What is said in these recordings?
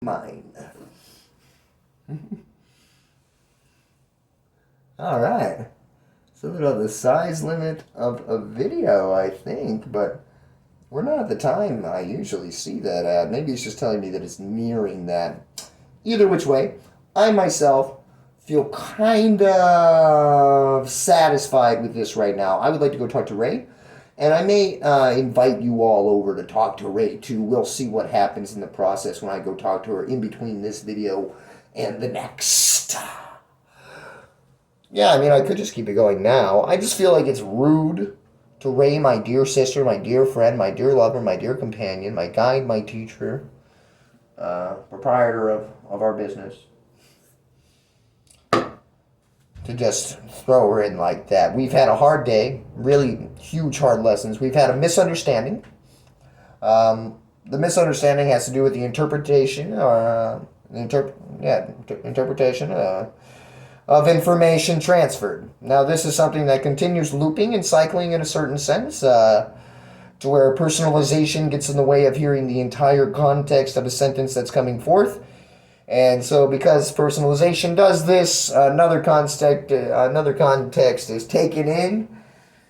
Mine. All right. So we're on the size limit of a video, I think, but we're not at the time I usually see that at. Maybe it's just telling me that it's nearing that. Either which way, I myself feel kind of satisfied with this right now. I would like to go talk to Ray, and I may invite you all over to talk to Ray too. We'll see what happens in the process when I go talk to her in between this video and the next. Yeah, I mean, I could just keep it going now. I just feel like it's rude to Ray, my dear sister, my dear friend, my dear lover, my dear companion, my guide, my teacher, proprietor of our business, to just throw her in like that. We've had a hard day, really huge hard lessons. We've had a misunderstanding. The misunderstanding has to do with the interpretation interpretation of information transferred. Now, this is something that continues looping and cycling in a certain sense, to where personalization gets in the way of hearing the entire context of a sentence that's coming forth. And so, because personalization does this, another context is taken in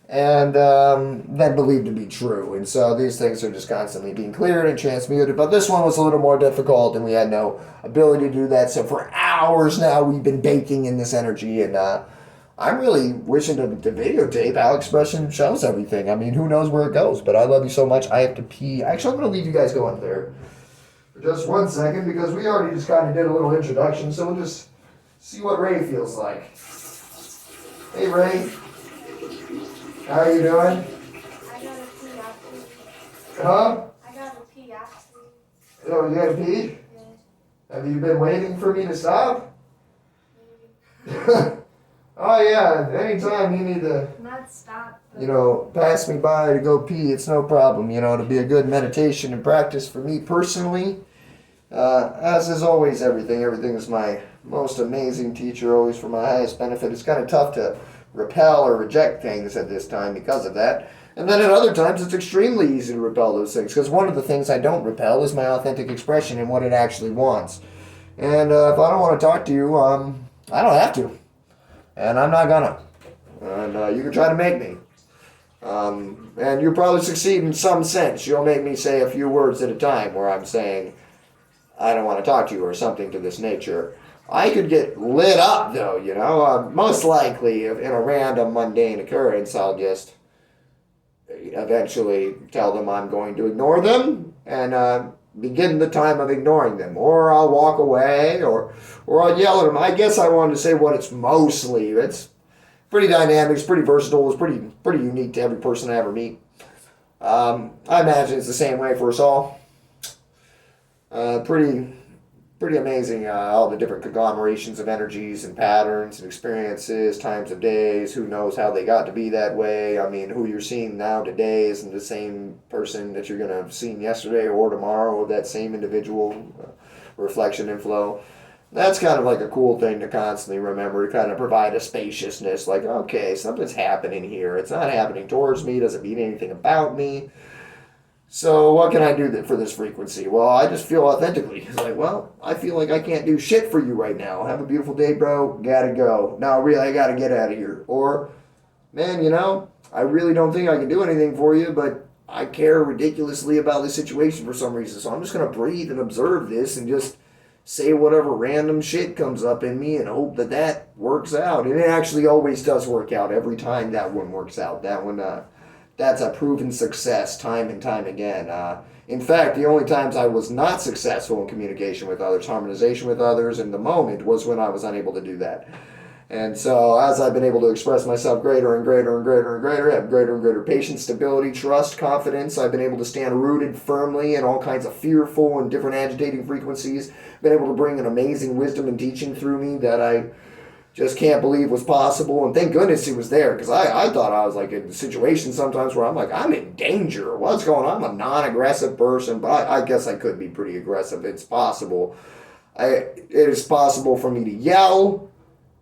and then believed to be true. And so these things are just constantly being cleared and transmuted. But this one was a little more difficult, and we had no ability to do that. So for hours now, we've been baking in this energy, and I'm really wishing to videotape how expression shows everything. I mean, who knows where it goes? But I love you so much. I have to pee. Actually, I'm going to leave you guys going there for just 1 second, because we already just kind of did a little introduction. So we'll just see what Ray feels like. Hey, Ray. How are you doing? I gotta pee after. Huh? I gotta pee after. Oh, you gotta pee? Yes. Have you been waiting for me to stop? Oh yeah, anytime you need to, Not stop. pass me by to go pee, it's no problem. It'll be a good meditation and practice for me personally. As is always everything. Everything is my most amazing teacher, always for my highest benefit. It's kind of tough to repel or reject things at this time because of that. And then at other times, it's extremely easy to repel those things, because one of the things I don't repel is my authentic expression and what it actually wants. And if I don't want to talk to you, I don't have to. And I'm not gonna. And you can try to make me. And you'll probably succeed in some sense. You'll make me say a few words at a time where I'm saying, I don't want to talk to you, or something to this nature. I could get lit up, though, most likely, if in a random mundane occurrence, I'll just eventually tell them I'm going to ignore them and begin the time of ignoring them. Or I'll walk away, or I'll yell at them. I guess I wanted to say what it's mostly. It's pretty dynamic, it's pretty versatile, it's pretty unique to every person I ever meet. I imagine it's the same way for us all. Pretty amazing, all the different conglomerations of energies and patterns and experiences, times of days. Who knows how they got to be that way? I mean, who you're seeing now today isn't the same person that you're going to have seen yesterday or tomorrow, or that same individual, reflection and flow. That's kind of like a cool thing to constantly remember, to kind of provide a spaciousness, like, okay, something's happening here. It's not happening towards me, doesn't mean anything about me. So what can I do for this frequency? Well, I just feel authentically. It's like, well, I feel like I can't do shit for you right now. Have a beautiful day, bro. Gotta go. No, really, I gotta get out of here. Or, man, I really don't think I can do anything for you, but I care ridiculously about this situation for some reason. So I'm just gonna breathe and observe this and just say whatever random shit comes up in me and hope that works out. And it actually always does work out every time that one works out. That one, that's a proven success time and time again. In fact, the only times I was not successful in communication with others, harmonization with others in the moment, was when I was unable to do that. And so as I've been able to express myself greater and greater and greater and greater, have greater and greater patience, stability, trust, confidence, I've been able to stand rooted firmly in all kinds of fearful and different agitating frequencies, been able to bring an amazing wisdom and teaching through me that I just can't believe was possible. And thank goodness it was there, because I thought I was like in situations sometimes where I'm like, I'm in danger. What's going on? I'm a non-aggressive person, but I guess I could be pretty aggressive. It's possible. It is possible for me to yell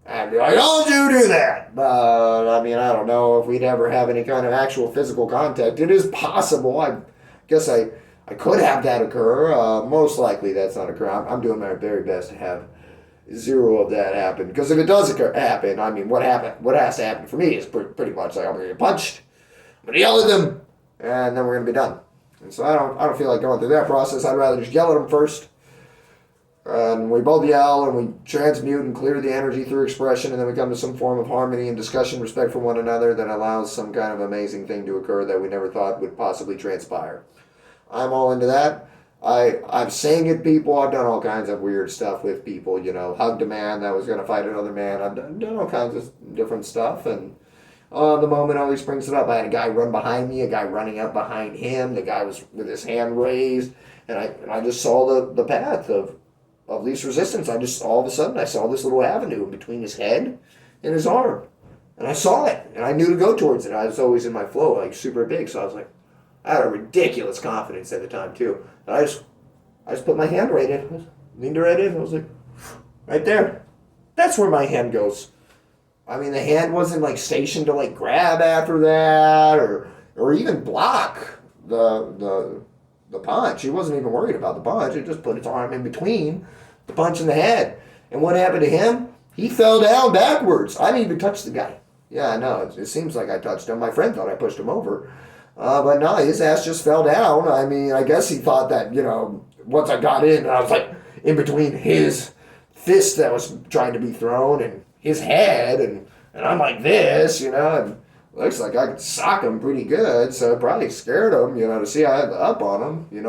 and be like, don't you do that. But I mean, I don't know if we'd ever have any kind of actual physical contact. It is possible. I guess I I could have that occur. Most likely that's not occur. I'm doing my very best to have zero of that happen. Because if it does happen, I mean, what has to happen for me is pretty much like I'm going to get punched. I'm going to yell at them, and then we're going to be done. And so I don't feel like going through that process. I'd rather just yell at them first. And we both yell and we transmute and clear the energy through expression, and then we come to some form of harmony and discussion, respect for one another that allows some kind of amazing thing to occur that we never thought would possibly transpire. I'm all into that. I'm saying it, people. I've done all kinds of weird stuff with people, hugged a man that was going to fight another man. I've done all kinds of different stuff, and the moment always brings it up. I had a guy run behind me, a guy running up behind him. The guy was with his hand raised, and I just saw the path of least resistance. All of a sudden, I saw this little avenue in between his head and his arm. And I saw it, and I knew to go towards it. I was always in my flow, like super big, so I was like, I had a ridiculous confidence at the time, too. And I just put my hand right in, leaned right in, I was like, right there. That's where my hand goes. I mean, the hand wasn't, like, stationed to, like, grab after that, or even block the punch. He wasn't even worried about the punch. He just put his arm in between the punch and the head. And what happened to him? He fell down backwards. I didn't even touch the guy. Yeah, I know. It seems like I touched him. My friend thought I pushed him over. But no, his ass just fell down. I mean, I guess he thought that, once I got in, I was like in between his fist that was trying to be thrown and his head. And I'm like this, and looks like I could sock him pretty good, so it probably scared him, to see I had the up on him.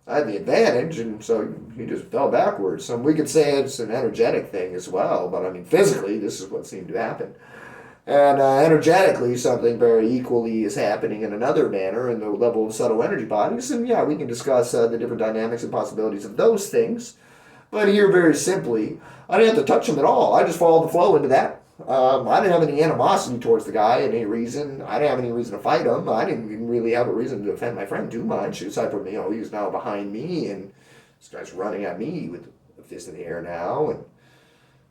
I had the advantage, and so he just fell backwards. So we could say it's an energetic thing as well, but I mean, physically, this is what seemed to happen. And energetically, something very equally is happening in another manner in the level of subtle energy bodies. And yeah, we can discuss the different dynamics and possibilities of those things. But here, very simply, I didn't have to touch him at all. I just followed the flow into that. I didn't have any animosity towards the guy, any reason. I didn't have any reason to fight him. I didn't even really have a reason to defend my friend too much, aside from, he was now behind me, and this guy's running at me with a fist in the air now, and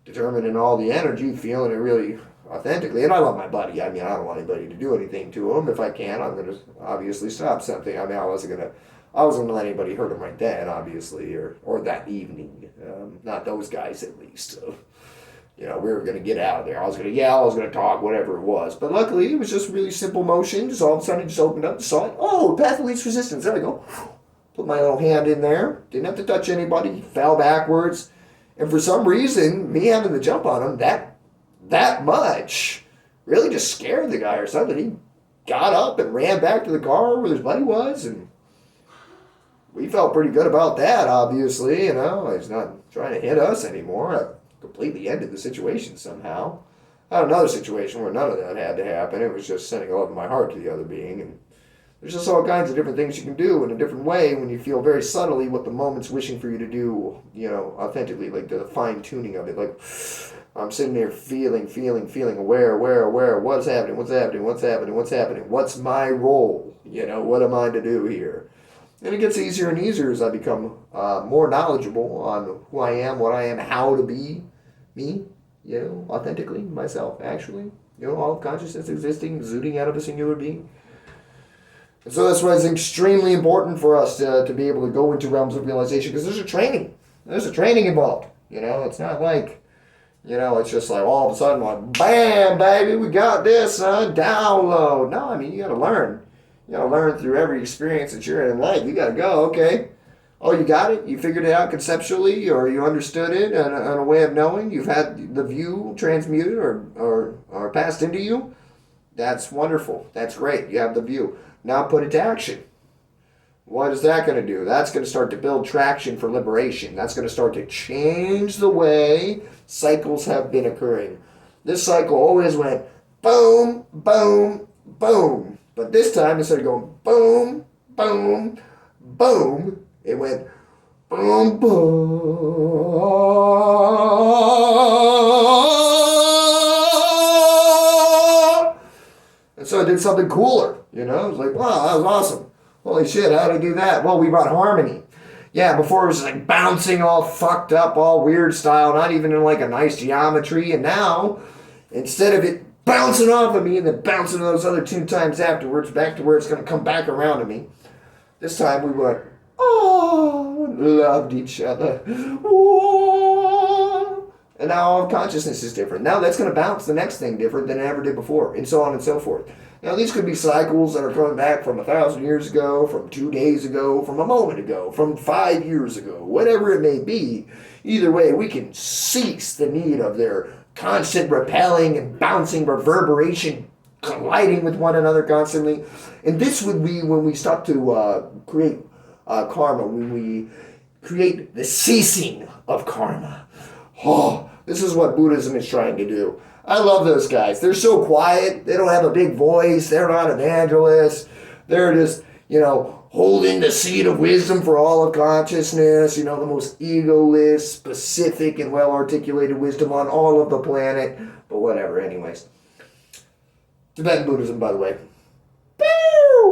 determining all the energy, feeling it really authentically. And I love my buddy. I mean, I don't want anybody to do anything to him. If I can, I'm going to obviously stop something. I mean, I wasn't going to let anybody hurt him right then, obviously, or that evening. Not those guys, at least. So, we were going to get out of there. I was going to yell, I was going to talk, whatever it was. But luckily, it was just really simple motion. Just all of a sudden, it just opened up, saw it. Oh, path of least resistance. There we go. Put my little hand in there. Didn't have to touch anybody. Fell backwards. And for some reason, me having to jump on him that much really just scared the guy or something. He got up and ran back to the car where his buddy was, and we felt pretty good about that, obviously. He's not trying to hit us anymore. I completely ended the situation somehow. I had another situation where none of that had to happen. It was just sending love in my heart to the other being. And there's just all kinds of different things you can do in a different way when you feel very subtly what the moment's wishing for you to do, authentically, like the fine-tuning of it. Like, I'm sitting there feeling, aware, what's happening, what's my role, what am I to do here? And it gets easier and easier as I become more knowledgeable on who I am, what I am, how to be me, authentically, myself, actually, all of consciousness existing, zooting out of a singular being. And so that's why it's extremely important for us to be able to go into realms of realization, because there's a training. There's a training involved. It's not like, it's just like all of a sudden, like, bam, baby, we got this, son, download. No, I mean, you got to learn. You got to learn through every experience that you're in life. You got to go, okay. Oh, you got it? You figured it out conceptually, or you understood it in a way of knowing? You've had the view transmuted or passed into you? That's wonderful. That's great. You have the view. Now put it to action. What is that going to do? That's going to start to build traction for liberation. That's going to start to change the way cycles have been occurring. This cycle always went boom, boom, boom. But this time, instead of going boom, boom, boom, it went boom, boom. And so I did something cooler, It was like, wow, that was awesome. Holy shit, how did I do that? Well, we brought harmony. Yeah, before it was like bouncing all fucked up, all weird style, not even in like a nice geometry. And now, instead of it bouncing off of me and then bouncing those other 2 times afterwards back to where it's going to come back around to me, This time we went, oh, loved each other. Whoa. And now our consciousness is different. Now that's going to bounce the next thing different than it ever did before, and so on and so forth. Now these could be cycles that are coming back from 1,000 years ago, from 2 days ago, from a moment ago, from 5 years ago, whatever it may be. Either way, we can cease the need of their constant repelling and bouncing reverberation, colliding with one another constantly. And this would be when we start to create karma, when we create the ceasing of karma. Oh, this is what Buddhism is trying to do. I love those guys. They're so quiet. They don't have a big voice. They're not evangelists. They're just, holding the seed of wisdom for all of consciousness, the most egoless, specific, and well-articulated wisdom on all of the planet. But whatever, anyways. Tibetan Buddhism, by the way.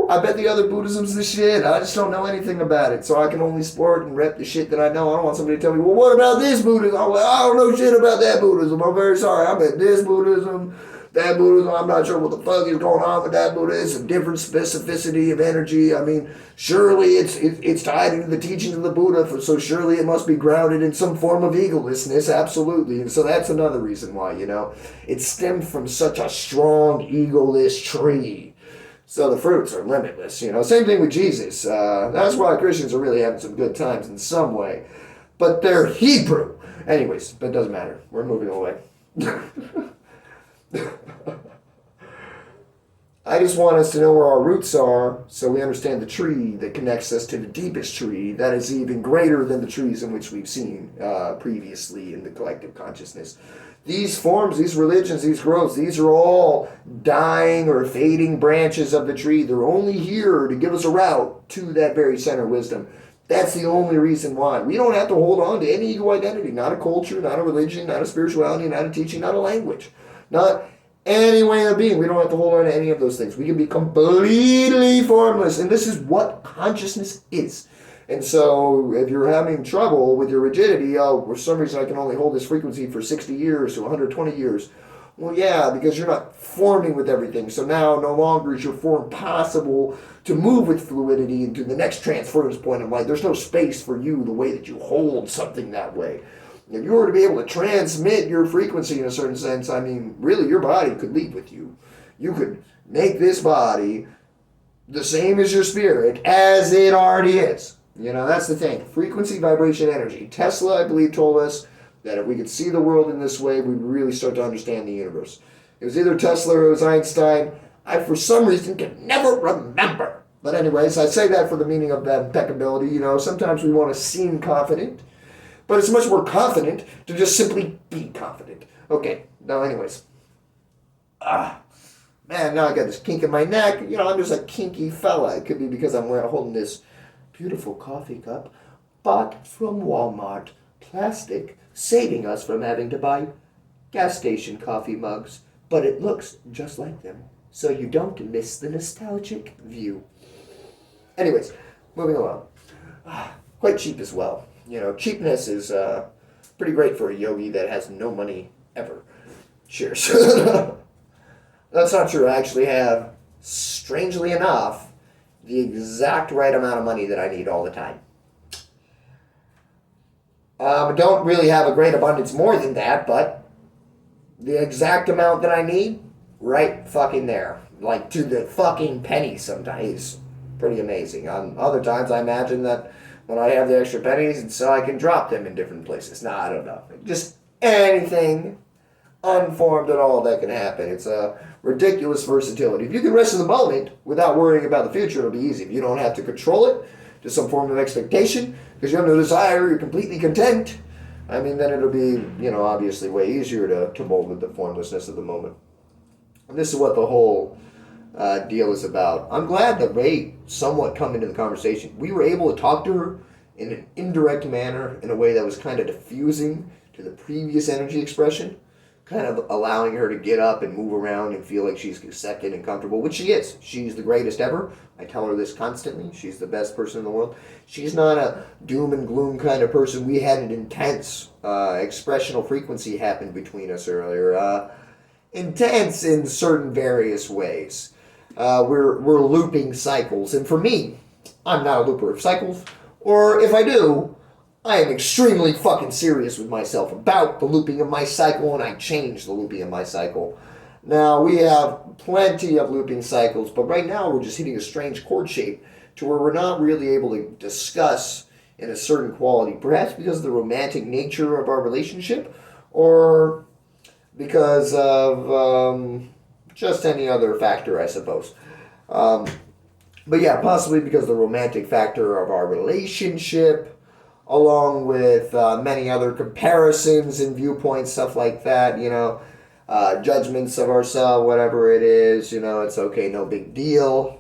I bet the other Buddhism's the shit. I just don't know anything about it, so I can only sport and rep the shit that I know. I don't want somebody to tell me, well, what about this Buddhism? I'm like, I don't know shit about that Buddhism. I'm very sorry. I bet this Buddhism, that Buddhism, I'm not sure what the fuck is going on with that Buddhism. It's a different specificity of energy. I mean, surely it's tied into the teachings of the Buddha, so surely it must be grounded in some form of egolessness, absolutely. And so that's another reason why, it stemmed from such a strong egoless tree. So the fruits are limitless, Same thing with Jesus. That's why Christians are really having some good times in some way. But they're Hebrew. Anyways, but it doesn't matter. We're moving away. I just want us to know where our roots are so we understand the tree that connects us to the deepest tree that is even greater than the trees in which we've seen previously in the collective consciousness. These forms, these religions, these growths, these are all dying or fading branches of the tree. They're only here to give us a route to that very center wisdom. That's the only reason why. We don't have to hold on to any ego identity, not a culture, not a religion, not a spirituality, not a teaching, not a language, not any way of being. We don't have to hold on to any of those things. We can be completely formless, and this is what consciousness is. And so if you're having trouble with your rigidity, for some reason I can only hold this frequency for 60 years to 120 years. Well, yeah, because you're not forming with everything. So now no longer is your form possible to move with fluidity into the next transference point in life. There's no space for you the way that you hold something that way. If you were to be able to transmit your frequency in a certain sense, really your body could leave with you. You could make this body the same as your spirit as it already is. That's the thing. Frequency, vibration, energy. Tesla, I believe, told us that if we could see the world in this way, we'd really start to understand the universe. It was either Tesla or it was Einstein. I, for some reason, can never remember. But anyways, I say that for the meaning of that impeccability. Sometimes we want to seem confident, but it's much more confident to just simply be confident. Okay, now anyways. Man, now I got this kink in my neck. I'm just a kinky fella. It could be because I'm holding this beautiful coffee cup bought from Walmart. Plastic, saving us from having to buy gas station coffee mugs. But it looks just like them, so you don't miss the nostalgic view. Anyways, moving along. Quite cheap as well. Cheapness is pretty great for a yogi that has no money ever. Cheers. That's not true. I actually have, strangely enough, the exact right amount of money that I need all the time. Don't really have a great abundance more than that, but the exact amount that I need, right fucking there. Like to the fucking penny sometimes. Pretty amazing. Other times I imagine that when I have the extra pennies, and so I can drop them in different places. No, I don't know. Just anything unformed at all that can happen. It's a ridiculous versatility. If you can rest in the moment without worrying about the future, it'll be easy. If you don't have to control it to some form of expectation, because you have no desire, you're completely content, then it'll be, obviously way easier to mold with the formlessness of the moment. And this is what the whole deal is about. I'm glad that Ray somewhat come into the conversation. We were able to talk to her in an indirect manner, in a way that was kind of diffusing to the previous energy expression, kind of allowing her to get up and move around and feel like she's accepted and comfortable, which she is. She's the greatest ever. I tell her this constantly. She's the best person in the world. She's not a doom and gloom kind of person. We had an intense expressional frequency happen between us earlier. Intense in certain various ways. We're looping cycles. And for me, I'm not a looper of cycles. Or if I do, I am extremely fucking serious with myself about the looping of my cycle, and I change the looping of my cycle. Now, we have plenty of looping cycles, but right now we're just hitting a strange chord shape to where we're not really able to discuss in a certain quality, perhaps because of the romantic nature of our relationship, or because of just any other factor, I suppose. But yeah, possibly because of the romantic factor of our relationship, along with many other comparisons and viewpoints, stuff like that, judgments of ourselves, whatever it is, it's okay, no big deal.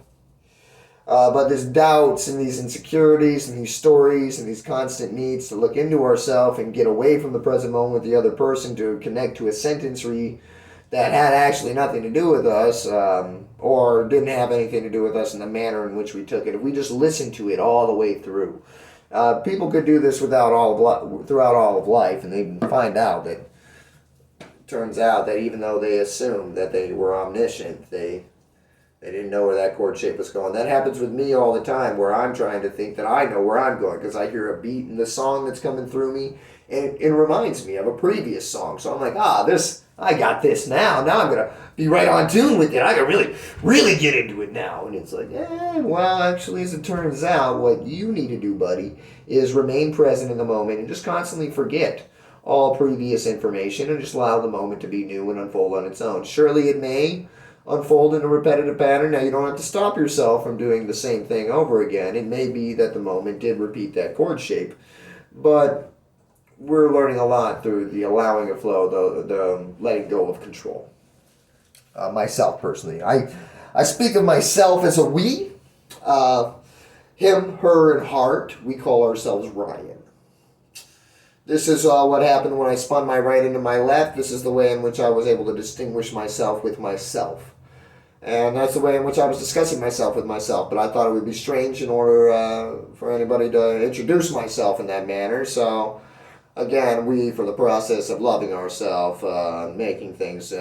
But these doubts and these insecurities and these stories and these constant needs to look into ourselves and get away from the present moment with the other person to connect to a sentence that had actually nothing to do with us, or didn't have anything to do with us in the manner in which we took it. If we just listened to it all the way through. People could do this throughout all of life, and they find out that turns out that even though they assumed that they were omniscient, they didn't know where that chord shape was going. That happens with me all the time, where I'm trying to think that I know where I'm going because I hear a beat in the song that's coming through me, and it reminds me of a previous song. So I'm like, I got this now. Now I'm gonna be right on tune with it. I can really, really get into it now. And it's like, well, actually, as it turns out, what you need to do, buddy, is remain present in the moment and just constantly forget all previous information and just allow the moment to be new and unfold on its own. Surely it may unfold in a repetitive pattern. Now, you don't have to stop yourself from doing the same thing over again. It may be that the moment did repeat that chord shape, but we're learning a lot through the allowing of flow, the letting go of control. Myself, personally. I speak of myself as a we. Him, her, and heart. We call ourselves Ryan. This is what happened when I spun my right into my left. This is the way in which I was able to distinguish myself with myself. And that's the way in which I was discussing myself with myself. But I thought it would be strange in order for anybody to introduce myself in that manner. So, again, we, for the process of loving ourselves, making things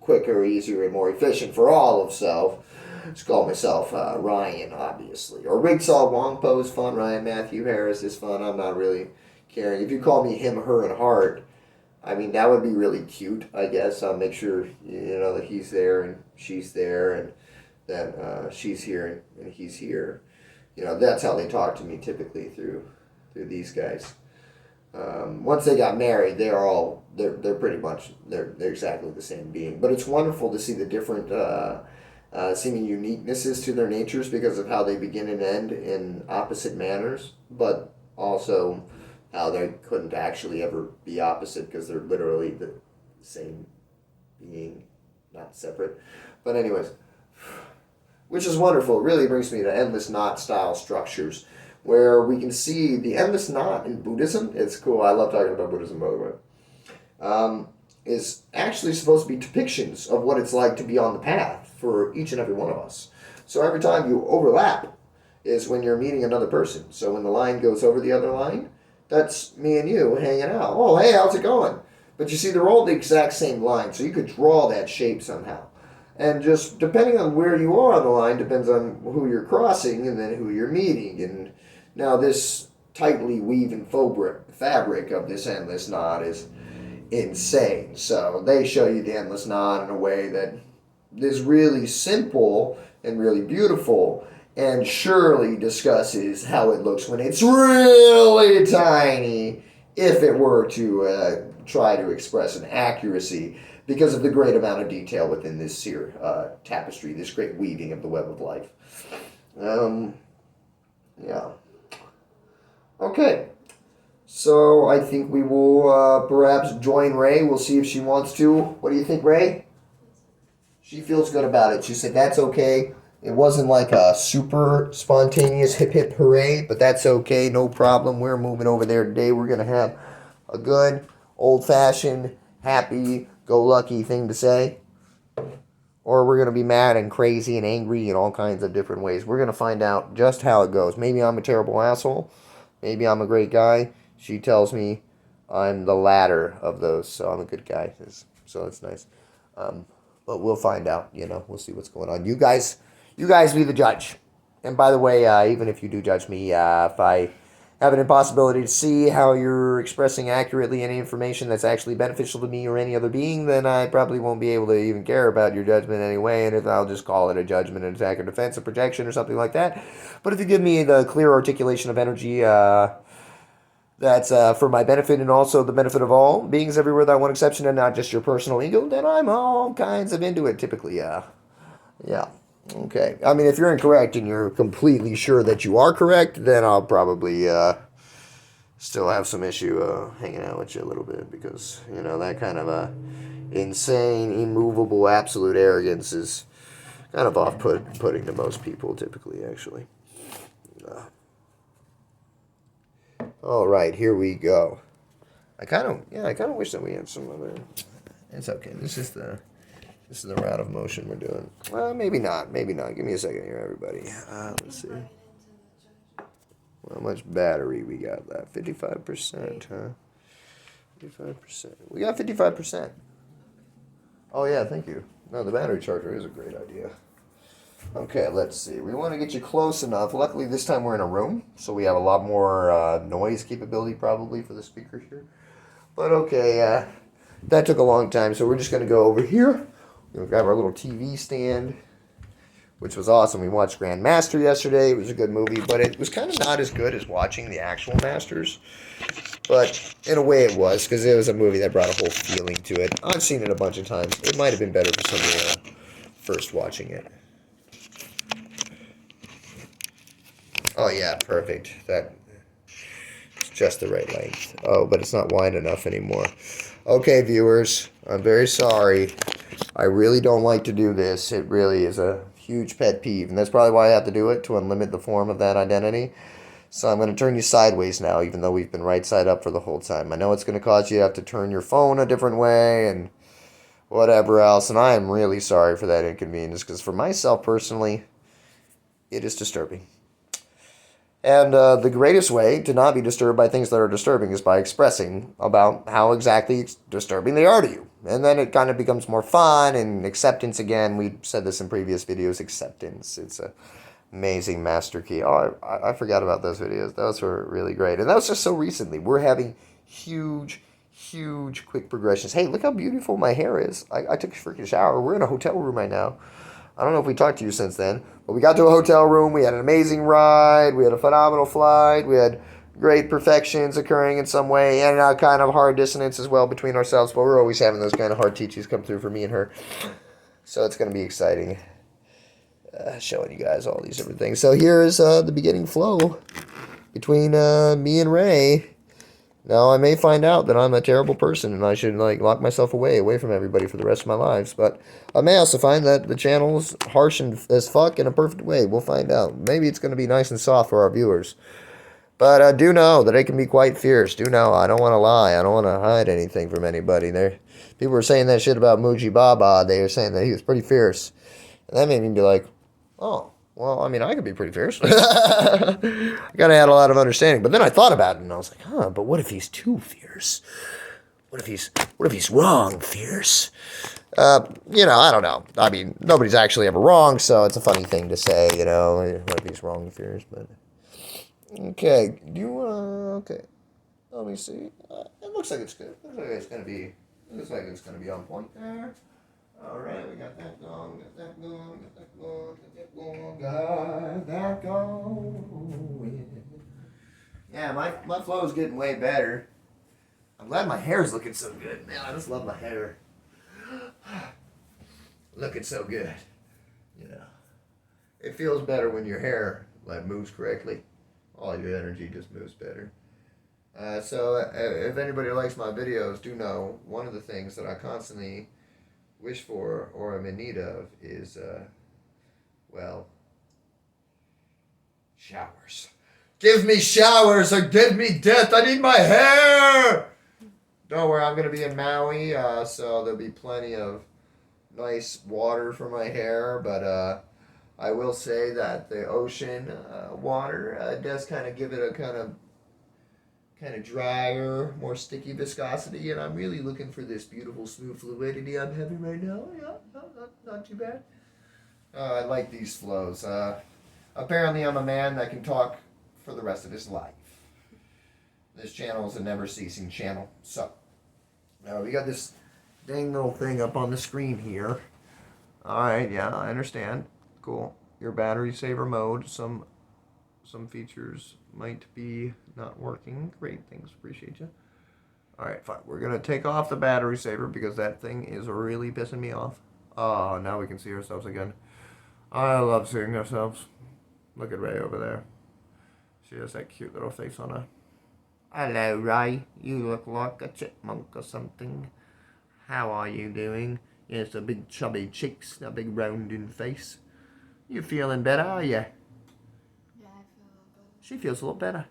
quicker, easier, and more efficient for all of self, just call myself Ryan, obviously. Or Rigsaw Wongpo is fun. Ryan Matthew Harris is fun. I'm not really caring. If you call me him, her, and heart, I mean, that would be really cute, I guess. I'll make sure, that he's there and she's there and that she's here and he's here. That's how they talk to me typically through these guys. Once they got married, they're pretty much, they're exactly the same being. But it's wonderful to see the different seeming uniquenesses to their natures because of how they begin and end in opposite manners, but also how they couldn't actually ever be opposite because they're literally the same being, not separate. But anyways, which is wonderful. It really brings me to endless knot style structures where we can see the endless knot in Buddhism. It's cool. I love talking about Buddhism, by the way. Is actually supposed to be depictions of what it's like to be on the path for each and every one of us. So every time you overlap is when you're meeting another person. So when the line goes over the other line, that's me and you hanging out. Oh, hey, how's it going? But you see, they're all the exact same line, so you could draw that shape somehow. And just depending on where you are on the line depends on who you're crossing and then who you're meeting. And now this tightly weaving fabric of this endless knot is insane. So they show you the endless knot in a way that is really simple and really beautiful, and surely discusses how it looks when it's really tiny, if it were to try to express an accuracy because of the great amount of detail within this tapestry, this great weaving of the web of life. Yeah. Okay. So I think we will perhaps join Ray. We'll see if she wants to. What do you think, Ray? She feels good about it. She said that's okay. It wasn't like a super spontaneous hip hip hooray, but that's okay. No problem. We're moving over there today. We're going to have a good, old-fashioned, happy-go-lucky thing to say. Or we're going to be mad and crazy and angry in all kinds of different ways. We're going to find out just how it goes. Maybe I'm a terrible asshole. Maybe I'm a great guy. She tells me I'm the latter of those, so I'm a good guy. So it's nice. But we'll find out, We'll see what's going on. You guys be the judge. And by the way, even if you do judge me, if I have an impossibility to see how you're expressing accurately any information that's actually beneficial to me or any other being, then I probably won't be able to even care about your judgment anyway, and if I'll just call it a judgment, an attack or defense, a projection or something like that. But if you give me the clear articulation of energy, that's for my benefit and also the benefit of all beings everywhere without one exception and not just your personal ego, then I'm all kinds of into it typically, yeah. Okay. I mean, if you're incorrect and you're completely sure that you are correct, then I'll probably still have some issue hanging out with you a little bit because, that kind of insane, immovable, absolute arrogance is kind of off-putting to most people typically, actually. All right, here we go. I kind of wish that we had some other. It's okay. This is the route of motion we're doing. Well, maybe not. Maybe not. Give me a second here, everybody. Let's see. How much battery we got left? 55%, huh? 55%. We got 55%. Oh, yeah, thank you. No, the battery charger is a great idea. Okay, let's see. We want to get you close enough. Luckily, this time we're in a room, so we have a lot more noise capability probably for the speaker here. But okay, that took a long time, so we're just going to go over here. We'll grab our little TV stand, which was awesome. We watched Grandmaster yesterday. It was a good movie, but it was kind of not as good as watching the actual Masters. But in a way it was, because it was a movie that brought a whole feeling to it. I've seen it a bunch of times. It might have been better for somebody first watching it. Oh yeah, perfect. That's just the right length. Oh, but it's not wide enough anymore. Okay, viewers, I'm very sorry. I really don't like to do this. It really is a huge pet peeve, and that's probably why I have to do it, to unlimit the form of that identity. So I'm going to turn you sideways now, even though we've been right side up for the whole time. I know it's going to cause you to have to turn your phone a different way and whatever else, and I am really sorry for that inconvenience, because for myself personally, it is disturbing. And the greatest way to not be disturbed by things that are disturbing is by expressing about how exactly disturbing they are to you. And then it kind of becomes more fun and acceptance again. We said this in previous videos, acceptance. It's an amazing master key. Oh, I forgot about those videos. Those were really great. And that was just so recently. We're having huge quick progressions. Hey, look how beautiful my hair is. I took a freaking shower. We're in a hotel room right now. I don't know if we talked to you since then, but we got to a hotel room. We had an amazing ride. We had a phenomenal flight. We had great perfections occurring in some way, and a kind of hard dissonance as well between ourselves. But we're always having those kind of hard teachings come through for me and her. So it's going to be exciting showing you guys all these different things. So here is the beginning flow between me and Ray. Now, I may find out that I'm a terrible person and I should lock myself away from everybody for the rest of my lives. But I may also find that the channel's harsh as fuck in a perfect way. We'll find out. Maybe it's going to be nice and soft for our viewers. But do know that it can be quite fierce. Do know. I don't want to lie. I don't want to hide anything from anybody. People were saying that shit about Muji Baba. They were saying that he was pretty fierce. And that made me be like, oh. Well, I mean, I could be pretty fierce. I gotta add a lot of understanding. But then I thought about it, and I was like, but what if he's too fierce? What if he's wrong fierce? I don't know. I mean, nobody's actually ever wrong, so it's a funny thing to say, what if he's wrong fierce? But okay, okay. Let me see. It looks like it's good. Looks like it's gonna be on point there. All right, we got that going, got that going. Yeah, my flow is getting way better. I'm glad my hair's looking so good. Man, I just love my hair. Looking so good. It feels better when your hair moves correctly. All your energy just moves better. So if anybody likes my videos, do know one of the things that I constantly wish for or am in need of is, showers. Give me showers or give me death. I need my hair. Don't worry, I'm going to be in Maui, so there'll be plenty of nice water for my hair, but I will say that the ocean water does kind of give it a kind of drier, more sticky viscosity, and I'm really looking for this beautiful smooth fluidity I'm having right now. Yeah, not too bad. I like these flows. Apparently, I'm a man that can talk for the rest of his life. This channel is a never ceasing channel. So, now we got this dang little thing up on the screen here. Alright, yeah, I understand. Cool. Your battery saver mode. Some features might be not working. Great, thanks. Appreciate you. Alright, fine. We're going to take off the battery saver because that thing is really pissing me off. Oh, now we can see ourselves again. I love seeing ourselves. Look at Ray over there. She has that cute little face on her. Hello, Ray. You look like a chipmunk or something. How are you doing? Yes, a big chubby cheeks, a big rounded face. You feeling better, are you? Yeah, I feel a little better. She feels a lot better.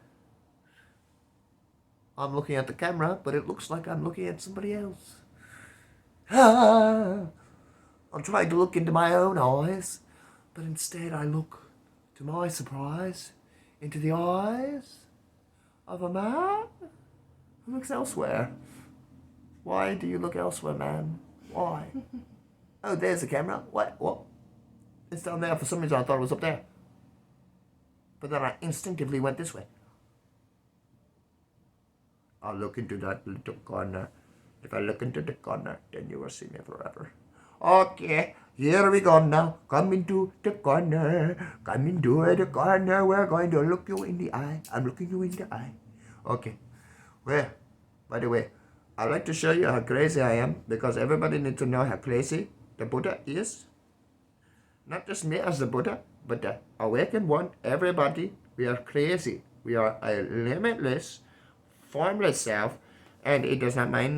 I'm looking at the camera, but it looks like I'm looking at somebody else. Ah! I'm trying to look into my own eyes, but instead I look, to my surprise, into the eyes of a man who looks elsewhere. Why do you look elsewhere, man? Why? Oh, there's the camera. What? It's down there. For some reason I thought it was up there. But then I instinctively went this way. I'll look into that little corner. If I look into the corner, then you will see me forever. Okay, here we go now. Come into the corner. Come into the corner. We're going to look you in the eye. I'm looking you in the eye. Okay. Well, by the way, I'd like to show you how crazy I am because everybody needs to know how crazy the Buddha is. Not just me as the Buddha, but the awakened one. Everybody, we are crazy. We are a limitless, formless self, and it does not mind